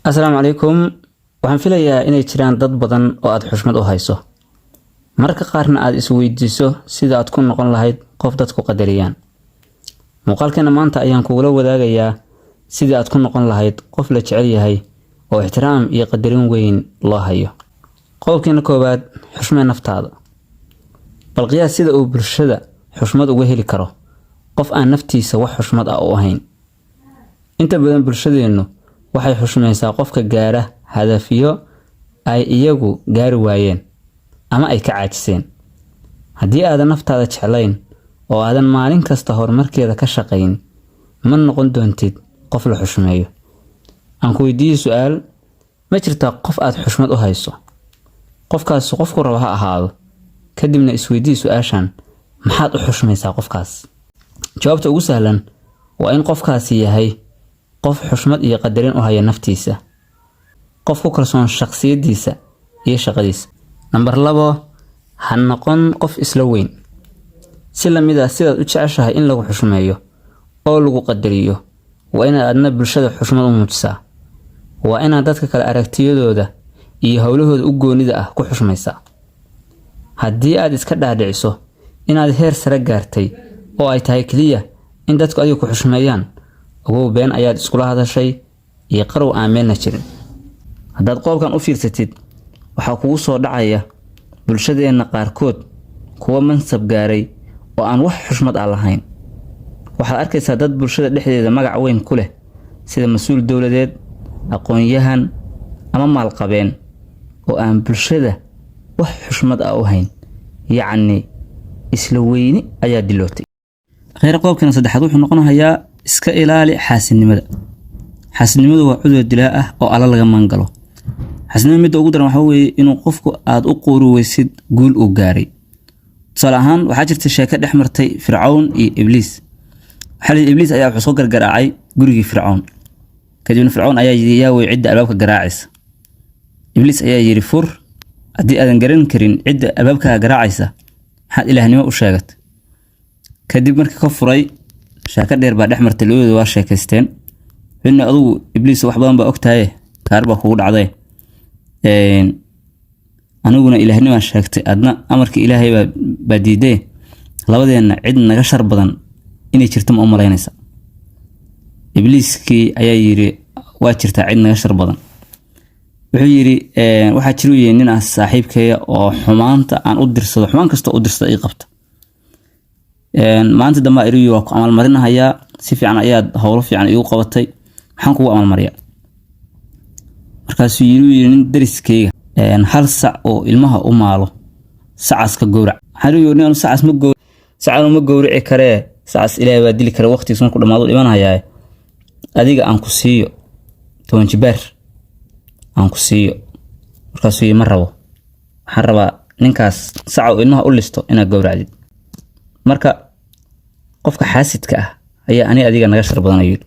Assalaamu calaykum. Waxaan filayaa inay jiraan dad badan oo aad xushmad u hayso. Marka qaarna aad isweydiiso sida aad ku noqon lahayd qof dadku qadariyaan. Muuqaalkeena maanta ayaan kugula wadaagayaa sidii aad ku noqon lahayd qof la jecel yahay oo ixtiraam iyo qadarin weyn loo hayo. Qodobkeena koowaad, xushmee naftaada. Bal qiyaas sida uu bulshada xushmad uga heli karo qof aan naftiisa wax xushmad ah u ahayn. Inta badan bulshadeenu waxay xushmaysaa qofka gaara hadafyo ay iyagu gaari waayeen ama ay ka caajiseen. Haddii aadan naftaada jeclayn oo aadan maalin kasta horumarkeeda ka shaqayn, ma noqon doontid qof la xushmeeyo. Aan ku weydiiyo su'aal, ma jirtaa qof aad xushmad u hayso? Qofkaas qofku raba ha ahaado. Kadibna isweydii su'aashan, maxaad u xushmaysaa qofkaas? Jawaabta ugu sahlan waa in qofkaasi yahay qof xushmad iyo qadarin u haya naftiisa. Qof ku kalsoon shakhsiyadiisa iyo shaqadiisa. Number 2, ha noqon qof isla weyn. Si la mid ah sidaad u jeceshahay in lagu xushmeeyo oo lagu qadariyo, waa inaad adna bulshada xushmad u muujisaa. Waa inaad dadka kale aragtiyadooda iyo hawlahooda u goonida ah ku xushmaysaa. Haddii aad iska dhaadhiciso inaad heer sare gaartay oo ay tahay kaliya in dadku adiga ku xushmeeyaan, ugu been ayaad iskula hadashay iyo qarow aan meelna jirin. Haddaad qolkan u fiirsatid, waxaa kugu soo dhacaya bulshadeena qaarkood kuwa mansab gaaray oo aan wax xushmad ah lahayn. Waxaad arkaysaa dad bulshada dhexdeeda magac weyn ku leh sida mas'uul dawladeed, aqoon-yahan ama maalqabeen oo aan bulshada wax xushmad ah u hayn. Yacni isla weyni ayaa dilootay. Khayr qodobkan saddexaad wuxuu noqonayaa iska ilaali xaasidnimada. Xaasidnimadu waa cudur dilaa ah oo alla laga mangalo. Xaasidnimada mid ugu daran waxa weeye inuu qofku aad u quruweysid guul uu gaaray. Tusaale ahaan waxaa jirta sheeko dhex martay Fircawn iyo Ibliis. Ibliis ayaa wuxuu soo gargaraacay gurigii Fircawn. Kadibna Fircawn ayaa yiri yaa way cidda albaabka garaacaysa. Ibliis ayaa yiri fur, haddii aadan garan karin cidda albaabka garaacaysa, maxaad ilaahnimo u sheegatay? Kadib markii ka furay, sheeko dheer baa dhex martay, labadoodu waa sheekaysteen. Inna adigu Ibliis wax badan baa ogtahay, kaar baa kugu dhacday. Aniguna ilaahnimo aan sheegtay, adna amarkii Ilaahay baa diiday. Labadeena cid naga shar badan inay jirto ma u malaynaysa. Ibliiskii ayaa yiri waa jirtaa cid naga shar badan. Wuxuu yiri waxa jiru yeey nin ah saaxiibkaya oo xumaanta aan u dirsado, xumaan kasta u dirsado ay qabta. Maanta dama iriyo waa ku amal marinayaa, si fiican ayaad hawlo fiican igu qabatay, waxaan kugu amal mariyaa. Markaasuu yiri nin dariskeyga hal sac oo ilmaha u maalo, sacaas ka gowrac. Xariyo nin sacaas ma gowrac, sacaas ma gowrici karee, sacaas Ilaahay baa dili kara waqtigiisa ku dhamaado dhimanayaa. Adiga aan ku siiyo 10 jibaar aan ku siiyo. Markaasuu ma rabo. Waxaan rabaa ninkaas sac oo ilmaha u listo inaad gowracdid. Marka qofka xaasidka ah ayaa ani adiga naga shar badan ayuu.